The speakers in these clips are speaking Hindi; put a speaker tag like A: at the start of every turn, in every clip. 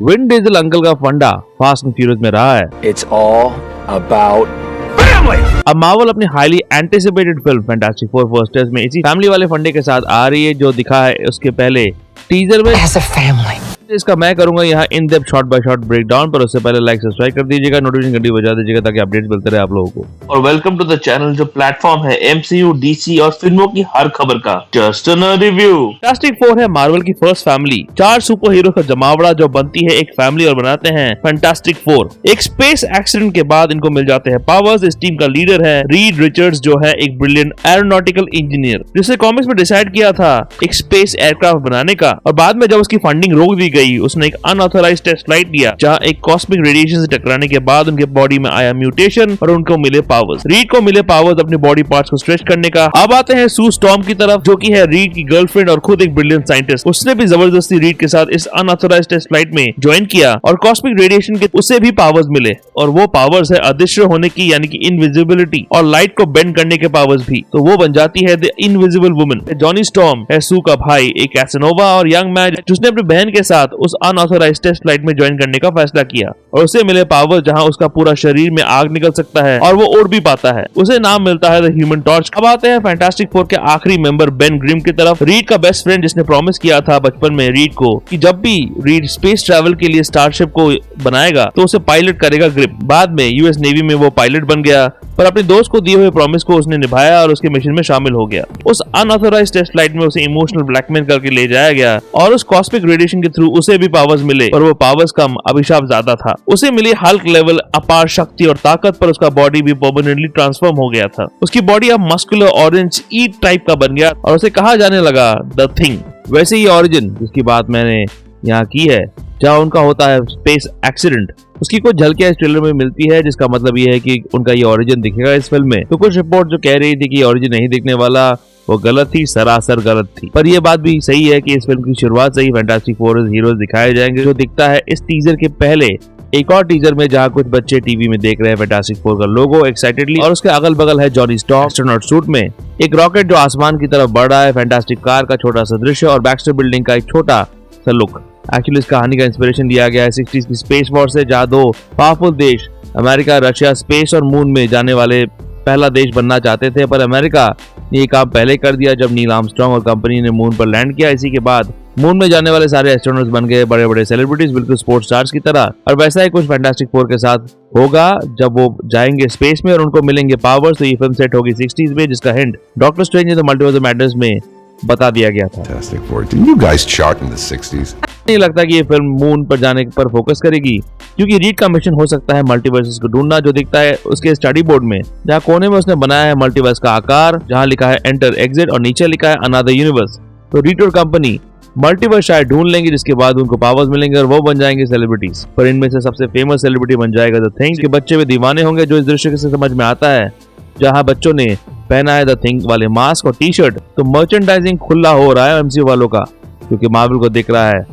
A: विन डीजल अंकल का फंडा फास्ट एंड फ्यूरियस में रहा है।
B: It's all about family.
A: अब मार्वल अपनी highly anticipated film fantastic four first stage में इसी फैमिली वाले फंडे के साथ आ रही है, जो दिखा है उसके पहले टीजर में।
B: As a family.
A: इसका मैं करूंगा यहाँ in depth shot bye shot breakdown, पर उससे पहले लाइक सब्सक्राइब कर दीजिएगा, नोटिफिकेशन घंटी बजा दीजिएगा ताकि अपडेट्स मिलते रहे आप लोगों को।
C: और वेलकम टू द चैनल जो प्लेटफॉर्म है एमसीयू, डीसी और फिल्मों की हर खबर का just a review.
A: Fantastic four है मार्वल की फर्स्ट फैमिली, 4 सुपर हीरो का जमावड़ा जो बनती है एक फैमिली और बनाते हैं फैंटास्टिक फोर। एक स्पेस एक्सीडेंट के बाद इनको मिल जाते हैं पावर्स। इस टीम का लीडर है रीड रिचर्ड्स, जो है एक ब्रिलियंट एरोनॉटिकल इंजीनियर, जिसने कॉमिक्स में डिसाइड किया था एक स्पेस एयरक्राफ्ट बनाने का, और बाद में जब उसकी फंडिंग रोक दी गई उसने एक अनऑथराइज्ड टेस्ट फ्लाइट लिया जहां एक कॉस्मिक रेडिएशन से टकराने के बाद उनके बॉडी में आया म्यूटेशन और उनको मिले पावर्स। रीड को मिले पावर्स अपने बॉडी पार्ट्स को स्ट्रेच करने का। अब आते हैं सू स्टॉर्म की तरफ, जो कि है रीड की गर्लफ्रेंड और खुद एक ब्रिलियंट साइंटिस्ट। उसने भी जबरदस्ती रीड के साथ इस अनऑथराइज्ड टेस्ट फ्लाइट में ज्वाइन किया और कॉस्मिक रेडिएशन के उसे भी पावर्स मिले, और वो पावर्स है अदृश्य होने की यानी कि इनविजिबिलिटी, और लाइट को बेंड करने के पावर्स भी। तो वो बन जाती है the invisible woman. Johnny storm है सू का भाई, एक कैसनोवा और यंग मैन जिसने अपनी बहन के साथ उस अनऑथराइज्ड टेस्ट फ्लाइट में ज्वाइन करने का फैसला किया, और उसे मिले पावर जहां उसका पूरा शरीर में आग निकल सकता है और वो उड़ भी पाता है। उसे नाम मिलता है द ह्यूमन टॉर्च। अब आते हैं फैंटास्टिक फोर के आखिरी मेंबर बेन ग्रिम की तरफ। रीड का बेस्ट फ्रेंड जिसने प्रॉमिस किया था बचपन में रीड को कि जब भी रीड स्पेस ट्रैवल के लिए स्टारशिप को बनाएगा तो उसे पायलट करेगा ग्रिम। बाद में यूएस नेवी में वो पायलट बन गया, पर अपने दोस्त को दिए हुए प्रॉमिस को उसने निभाया और उसके मिशन में शामिल हो गया। उस अनऑथराइज्ड टेस्ट फ्लाइट में उसे इमोशनल ब्लैकमेल करके ले जाया गया और उस कॉस्मिक रेडिएशन के थ्रू उसे भी पावर्स मिले, पर वो पावर्स कम अभिशाप ज्यादा था। उसे मिली हल्क लेवल अपार शक्ति और ताकत, पर उसका बॉडी भी परमानेंटली ट्रांसफॉर्म हो गया था। उसकी बॉडी अब मस्कुलर ऑरेंज ईट टाइप का बन गया और उसे कहा जाने लगा द थिंग। वैसे ही ऑरिजिन जिसकी बात मैंने यहाँ की है, जहाँ उनका होता है स्पेस एक्सीडेंट, उसकी कुछ झलकियां इस ट्रेलर में मिलती है, जिसका मतलब ये है कि उनका ये ओरिजिन दिखेगा इस फिल्म में। तो कुछ रिपोर्ट जो कह रही थी कि ओरिजिन नहीं दिखने वाला, वो गलत थी, सरासर गलत थी। पर ये बात भी सही है कि इस फिल्म की शुरुआत से ही फैंटास्टिक फोर हीरोज दिखाए जाएंगे, जो दिखता है इस टीजर के पहले एक और टीजर में, जहाँ कुछ बच्चे टीवी में देख रहे हैं फैंटास्टिक फोर का लोगो एक्साइटेडली, और उसके अगल बगल है जॉनी स्टॉर्म एस्ट्रोनॉट सूट में, एक रॉकेट जो आसमान की तरफ बढ़ रहा है, फैंटास्टिक कार का छोटा सा दृश्य और बैक्स्टर बिल्डिंग का एक छोटा सा लुक। एक्चुअली इस कहानी का इंस्पिरेशन लिया गया है 60s की स्पेस वॉर से, जहाँ 2 पावरफुल देश अमेरिका रशिया स्पेस और मून में जाने वाले पहला देश बनना चाहते थे, पर अमेरिका ने ये काम पहले कर दिया जब नील आर्मस्ट्रांग और कंपनी ने मून पर लैंड किया। इसी के बाद मून में जाने वाले सारे एस्ट्रोनॉट्स बन गए बड़े बड़े सेलिब्रिटीज, बिल्कुल स्पोर्ट्स स्टार्स की तरह। और वैसा ही कुछ फैंटास्टिक फोर के साथ होगा जब वो जाएंगे स्पेस में और उनको मिलेंगे पावर्स। तो ये फिल्म सेट होगी 60s में, जिसका hint doctor strange in the multiverse of madness में बता दिया गया था।
D: Didn't you guys chart in the 60s?
A: नहीं लगता कि ये फिल्म मून पर जाने पर फोकस करेगी, क्योंकि रीड का मिशन हो सकता है मल्टीवर्सेस को ढूंढना, जो दिखता है उसके स्टडी बोर्ड में, जहाँ कोने में उसने बनाया है मल्टीवर्स का आकार, जहाँ लिखा है एंटर एग्जिट और नीचे लिखा है अनदर यूनिवर्स। तो रीड और कंपनी मल्टीवर्स शायद ढूंढ लेंगे, जिसके बाद उनको पावर्स मिलेंगे और वो बन जाएंगे सेलिब्रिटीज। पर इनमें से सबसे फेमस सेलिब्रिटी बन जाएगा द थिंग, के बच्चे भी दीवाने होंगे, जो इस दृश्य से समझ में आता है, जहाँ बच्चों ने पहना है द थिंग वाले मास्क और टी शर्ट। तो मर्चेंडाइजिंग खुला हो रहा है एमसीयू वालों का, क्योंकि मार्वल को दिख रहा है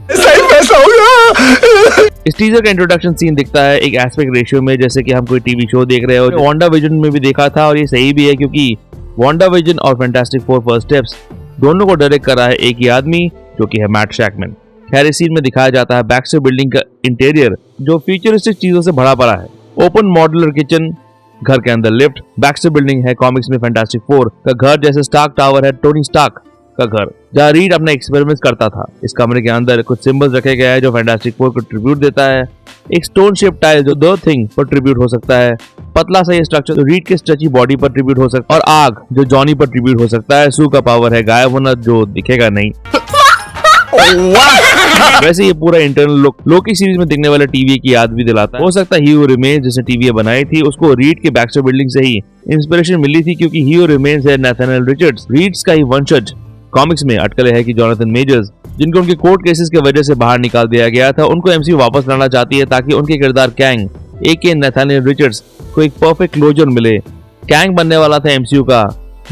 A: इस टीजर का इंट्रोडक्शन सीन दिखता है एक एस्पेक्ट रेशियो में, जैसे कि हम कोई टीवी शो देख रहे हो। वांडा विजन में भी देखा था, और ये सही भी है क्योंकि वांडा विजन और फैंटास्टिक फोर फर्स्ट स्टेप्स दोनों को डायरेक्ट कर रहा है एक ही आदमी, जो कि है मैट शैकमैन। खैर इस सीन में दिखाया जाता है बैक्स्टर बिल्डिंग का इंटीरियर, जो फ्यूचरिस्टिक चीजों से भरा पड़ा है। ओपन मॉड्यूलर किचन, घर के अंदर लिफ्ट। बैक्स्टर बिल्डिंग है कॉमिक्स में फैंटास्टिक फोर का घर, जैसे स्टार्क टावर है टोनी स्टार्क का घर, जहाँ रीड अपना एक्सपेरिमेंट करता था। इस कमरे के अंदर कुछ सिंबल्स रखे गए हैं जो फैंटास्टिक फोर को ट्रिब्यूट देता है। एक स्टोन शेप टाइल जो द थिंग पर ट्रिब्यूट हो सकता है। पतला सा ये स्ट्रक्चर जो रीड के स्ट्रेची बॉडी पर ट्रिब्यूट हो सकता है, और आग जो जॉनी पर ट्रिब्यूट हो सकता है। सू का पावर है गायब होना, जो दिखेगा नहीं। वैसे ये पूरा इंटरनल लुक लोकी सीरीज में दिखने वाले टीवी की याद भी दिलाता है। हो सकता है ही हू रिमेन्स जिसने टीवी बनाई थी उसको रीड के बैक्स्टर बिल्डिंग से ही इंस्पिरेशन मिली थी, क्योंकि ही हू रिमेन्स है नाथानिएल रिचर्ड्स, रीड्स का ही वंशज। कॉमिक्स में अटकले है कि जोनाथन मेजर्स, जिनको उनके कोर्ट केसेस की वजह से बाहर निकाल दिया गया था, उनको एमसीयू वापस लाना चाहती है ताकि उनके किरदार कैंग एके नाथानिएल रिचर्ड्स को एक परफेक्ट क्लोजर मिले। कैंग बनने वाला था एमसीयू का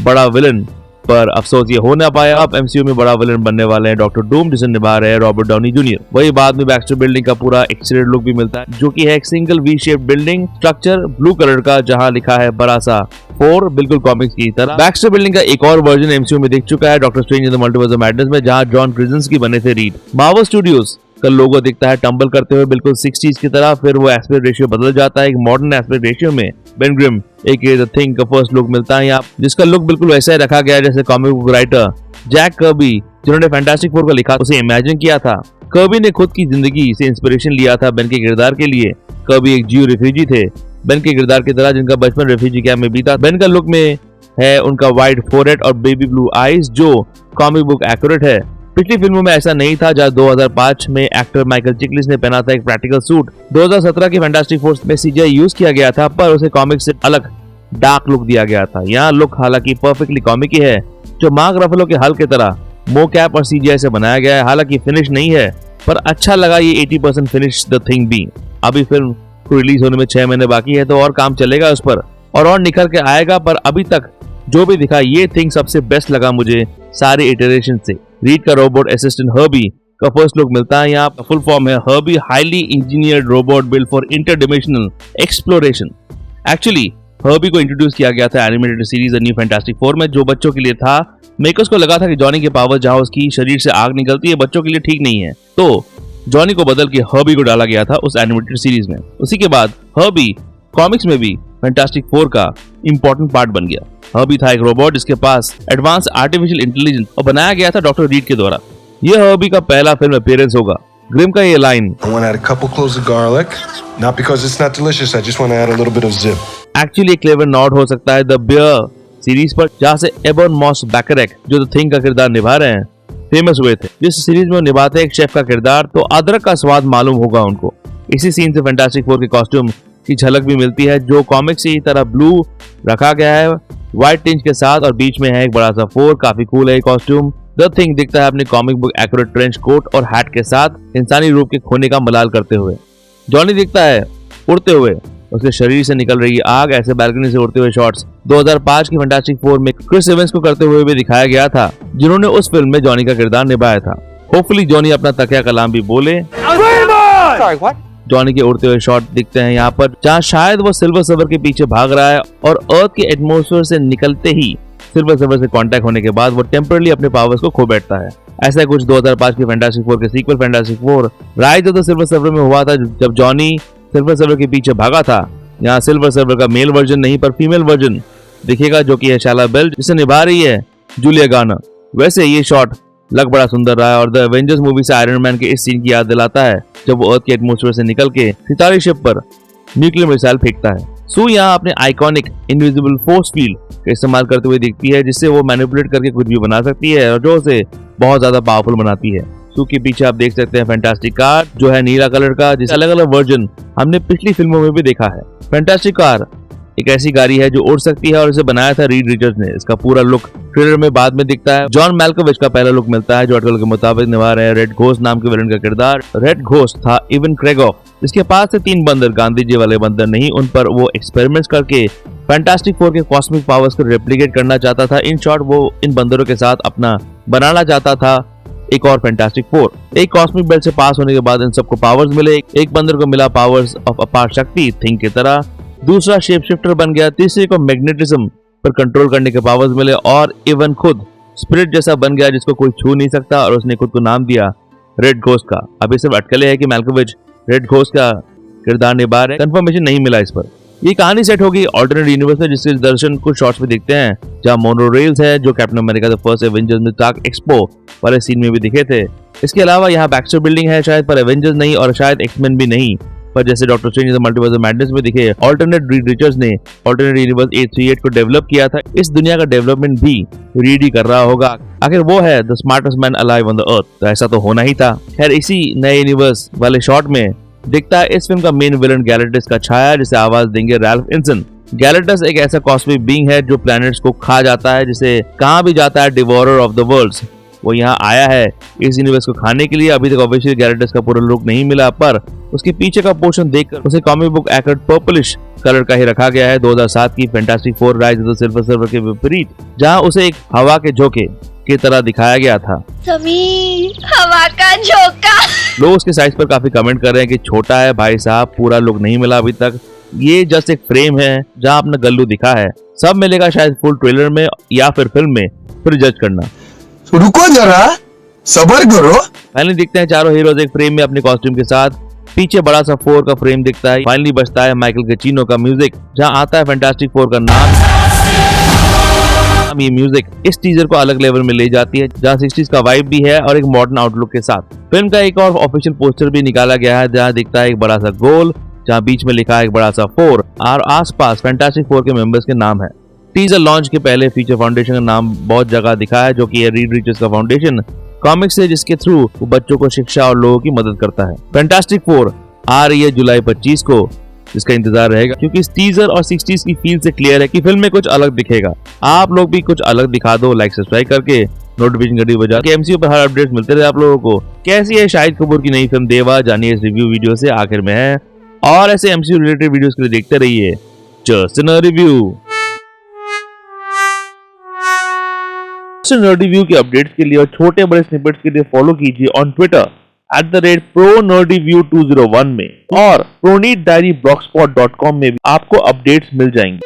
A: बड़ा विलन, पर अफसोस ये हो ना पाया। अब एमसीयू में बड़ा विलन बनने वाले हैं डॉक्टर डूम, जिसे निभा रहे हैं रॉबर्ट डाउनी जूनियर। वही बाद में बैक्स्टर बिल्डिंग का पूरा एक्सटीरियर लुक भी मिलता है, जो कि है एक single V shaped building structure blue colour का, जहां लिखा है बड़ा सा 4, बिल्कुल कॉमिक्स की तरह। बैक्स्टर बिल्डिंग का एक और वर्जन एमसीयू में दिख चुका है doctor strange in the multiverse of madness में, जहां जॉन क्रेजेंस्की बने थे रीड। मार्वल स्टूडियोज कल लोगो दिखता है टंबल करते हुए बिल्कुल 60s की तरह, फिर वो एस्पेक्ट रेशियो बदल जाता है एक मॉडर्न एस्पेक्ट रेशियो में। बेन ग्रिम एक द थिंग का फर्स्ट लुक मिलता है यहाँ, जिसका लुक बिल्कुल वैसा ही रखा गया है जैसे comic book writer Jack Kirby जिन्होंने फैंटास्टिक फोर को लिखा उसे इमेजिन किया था। कर्बी ने खुद की जिंदगी से इंस्पिरेशन लिया था बेन के किरदार के लिए। कर्बी एक जियो रिफ्यूजी थे बेन के किरदार की तरह, जिनका बचपन रिफ्यूजी कैंप में बीता। बेन का लुक में है उनका व्हाइट फोरहेड और बेबी ब्लू आईज जो कॉमिक बुक एक्यूरेट है। पिछली फिल्मों में ऐसा नहीं था, जहाँ 2005 में एक्टर माइकल चिकलिस ने पहना था एक प्रैक्टिकल सूट। 2017 की फैंटास्टिक फोर में सीजीआई यूज किया गया था, पर उसे कॉमिक से अलग डार्क लुक दिया गया था। यहाँ लुक हालांकि परफेक्टली कॉमिक ही है, जो मार्क रफेलो के हल की तरह मोकैप और सीजीआई से बनाया गया है। हालांकि फिनिश नहीं है, पर अच्छा लगा ये 80% फिनिश द थिंग बी। अभी फिल्म को रिलीज होने में 6 महीने बाकी है, तो और काम चलेगा उस पर और निखर के आएगा। पर अभी तक जो भी दिखा ये थिंग सबसे बेस्ट लगा मुझे सारे इटरेशन से। रीड का रोबोट असिस्टेंट हर्बी का फर्स्ट लुक मिलता है यहाँ। फुल फॉर्म है Herbie highly engineered robot build for interdimensional exploration. Actually Herbie को इंट्रोड्यूस किया गया था animated series new fantastic four में, जो बच्चों के लिए था। मेकर्स को लगा था कि जॉनी के पावर जहां उसकी शरीर से आग निकलती है बच्चों के लिए ठीक नहीं है, तो जॉनी को बदल के हर्बी को डाला गया था उस एनिमेटेड सीरीज में। उसी के बाद हर्बी कॉमिक्स में भी फैंटास्टिक फोर का इंपॉर्टेंट पार्ट बन गया। हर्बी था एक रोबोट जिसके पास एडवांस आर्टिफिशियल इंटेलिजेंस और बनाया गया था डॉक्टर रीड के द्वारा। यह हर्बी का पहला फिल्म अपीयरेंस होगा। ग्रिम का ये लाइन एक्चुअली क्लेवर नॉट हो सकता है द बियर सीरीज पर, जहाँ से एबन मॉस बैकरेक जो द थिंग का किरदार निभा रहे हैं फेमस हुए थे। जिस सीरीज में वो निभाते हैं एक शेफ का किरदार, तो अदरक का स्वाद मालूम होगा उनको। इसी सीन से फैंटास्टिक फोर के कॉस्ट्यूम की झलक भी मिलती है, जो कॉमिक से तरह ब्लू रखा गया है व्हाइट टिंच के साथ और बीच में है एक बड़ा सा फोर। काफी कूल है कॉस्ट्यूम। द थिंग दिखता है अपने comic book accurate trench coat और हैट के साथ इंसानी रूप के खोने का मलाल करते हुए। जॉनी दिखता है उड़ते हुए, उसके शरीर से निकल रही आग, ऐसे बालकनी से उड़ते हुए शॉट्स 2005 की फैंटास्टिक फोर में क्रिस इवेंस को करते हुए भी दिखाया गया था, जिन्होंने उस फिल्म में जॉनी का किरदार निभाया था। होपफुली जॉनी अपना तकिया कलाम भी बोले। जॉनी के उड़ते हुए शॉट दिखते हैं यहाँ पर, जहाँ शायद वो सिल्वर सर्वर के पीछे भाग रहा है और अर्थ के एटमॉस्फेयर से निकलते ही सिल्वर सर्वर से कांटेक्ट होने के बाद वो टेम्परली अपने पावर्स को खो बैठता है। ऐसा कुछ 2005 की फैंटास्टिक फोर के sequel fantastic four rise of the silver surfer में हुआ था, जब जॉनी सिल्वर सर्वर के पीछे भागा था। यहाँ सिल्वर सर्वर का मेल वर्जन नहीं पर फीमेल वर्जन दिखेगा, जो कि है शाला बेल, जिसे निभा रही है जूलिया गार्नर। वैसे ये शॉट लग बड़ा सुंदर रहा है और द एवेंजर्स मूवी से आयरन मैन के इस सीन की याद दिलाता है, जब वो अर्थ के एटमॉस्फेयर से निकल के सितारे शिप पर न्यूक्लियर मिसाइल फेंकता है। सू यहाँ अपने आइकॉनिक इनविजिबल फोर्स फील्ड का इस्तेमाल करते हुए दिखती है, जिससे वो मैनिपुलेट करके कुछ भी बना सकती है और जो उसे बहुत ज्यादा पावरफुल बनाती है। सू के पीछे आप देख सकते हैं फैंटास्टिक कार, जो है नीला कलर का, जिसका अलग अलग वर्जन हमने पिछली फिल्मों में भी देखा है। फैंटास्टिक कार एक ऐसी गाड़ी है जो उड़ सकती है और इसे बनाया था रीड रिचर्ड्स ने। इसका पूरा लुक ट्रेलर में बाद में दिखता है। जॉन मैल्कोविच का पहला लुक मिलता है, जो आर्टिकल के मुताबिक निभा रहे हैं रेड घोस्ट नाम के विलन का किरदार। रेड घोस्ट था इवन क्रेगॉफ, जिसके पास से 3 बंदर, गांधी जी वाले बंदर नहीं, उन पर वो एक्सपेरिमेंट्स करके फैंटास्टिक फोर के कॉस्मिक पावर्स को रेप्लिकेट करना चाहता था। इन शॉर्ट वो इन बंदरों के साथ अपना बनाना चाहता था एक और फैंटास्टिक फोर। एक कॉस्मिक बेल्ट से पास होने के बाद इन सबको पावर्स मिले। एक बंदर को मिला पावर्स ऑफ अपार शक्ति थिंग की तरह, दूसरा शेप शिफ्टर बन गया, तीसरे को मैग्नेटिज्म पर कंट्रोल करने के पावर्स मिले और इवन खुद स्पिरिट जैसा बन गया जिसको कोई छू नहीं सकता, और उसने खुद को नाम दिया रेड घोस्ट का। अभी सिर्फ अटकले है कि मैल्कोविच रेड घोस्ट का किरदार निभा रहे, कंफर्मेशन नहीं मिला इस पर। ये कहानी सेट होगी ऑल्टरनेट यूनिवर्स में, जिसके दर्शन कुछ शॉट्स में दिखते हैं, जहाँ मोनो रेल्स है जो captain America the first Avengers में टाक एक्सपो वाले सीन में भी दिखे थे। इसके अलावा यहाँ बैक्स्टर बिल्डिंग है शायद, पर एवेंजर्स नहीं और शायद एक्समैन भी नहीं, पर जैसे doctor strange the multiverse of madness में दिखे। ऑल्टरनेट रीड रिचर्ड्स ने ऑल्टरनेट यूनिवर्स 838 को डेवलप किया था। इस दुनिया का डेवलपमेंट भी रीड ही कर रहा होगा, आखिर वो है the smartest man alive on the earth, तो ऐसा तो होना ही था। खैर इसी नए यूनिवर्स वाले शॉट में दिखता है इस फिल्म का मेन विलन गैलेक्टस का छाया, जिसे आवाज देंगे रैल्फ इनसन। गैलेक्टस एक ऐसा कॉस्मिक बीइंग है जो प्लैनेट्स को खा जाता है, जिसे कहाँ भी जाता है डिवोरर ऑफ द वर्ल्ड्स। वो यहाँ आया है इस यूनिवर्स को खाने के लिए। अभी तक ऑब्वियसली गैलेक्टस का पूरा लुक नहीं मिला, पर उसके पीछे का पोर्शन देखकर उसे comic book accurate purplish colour का ही रखा गया है 2007 की fantastic four rise of the silver server के विपरीत, जहाँ उसे एक हवा के झोंके की तरह दिखाया गया था।
E: हवा का झोंका।
A: लोग उसके साइज पर काफी कमेंट कर रहे हैं कि छोटा है भाई साहब, पूरा लुक नहीं मिला अभी तक। ये जस्ट एक फ्रेम है जहाँ अपना गल्लू दिखा है, सब मिलेगा शायद फुल ट्रेलर में या फिर फिल्म में, फिर जज करना।
F: रुको जरा, सब्र करो।
A: फाइनली दिखते हैं चारों हीरोज एक फ्रेम में अपने कॉस्ट्यूम के साथ। पीछे बड़ा सा 4 का फ्रेम दिखता है। फाइनली बजता है माइकल गिचिनो का म्यूजिक, जहां आता है फैंटास्टिक 4 का नाम। ये म्यूजिक इस टीजर को अलग लेवल में ले जाती है, जहां 60s का वाइब भी है और एक मॉडर्न आउटलुक के साथ। फिल्म का एक और ऑफिशियल पोस्टर भी निकाला गया है, जहां दिखता है एक बड़ा सा गोल, जहां बीच में लिखा है एक बड़ा सा 4 और आसपास फैंटास्टिक 4 के मेंबर्स के नाम है। टीजर लॉन्च के पहले फीचर फाउंडेशन का नाम बहुत जगह दिखा है, जो कि है रीड रिचर्स का फाउंडेशन, कॉमिक्स है जिसके थ्रू वो बच्चों को शिक्षा और लोगों की मदद करता है। फैंटास्टिक 4 आ रही है जुलाई 25 को, जिसका इंतजार रहेगा, क्योंकि इस टीजर और 60s की फील से क्लियर है कि फिल्म में कुछ अलग दिखेगा। आप लोग भी कुछ अलग दिखा दो, लाइक सब्सक्राइब करके नोटिफिकेशन घंटी बजा के MCU पर हर अपडेट मिलते रहे आप लोगों को। कैसी है शाहिद कपूर की नई फिल्म देवा, जानिए इस रिव्यू वीडियो से, आखिर में है। और ऐसे MCU रिलेटेड वीडियोस के लिए देखते रहिए जस्ट नर्ड रिव्यू। रिव्यू के अपडेट्स के लिए और छोटे बड़े स्निपेट्स के लिए फॉलो कीजिए ऑन ट्विटर @ProNerdyView201 में, और ProNeedDiaryBlogspot.com में भी आपको अपडेट्स मिल जाएंगे।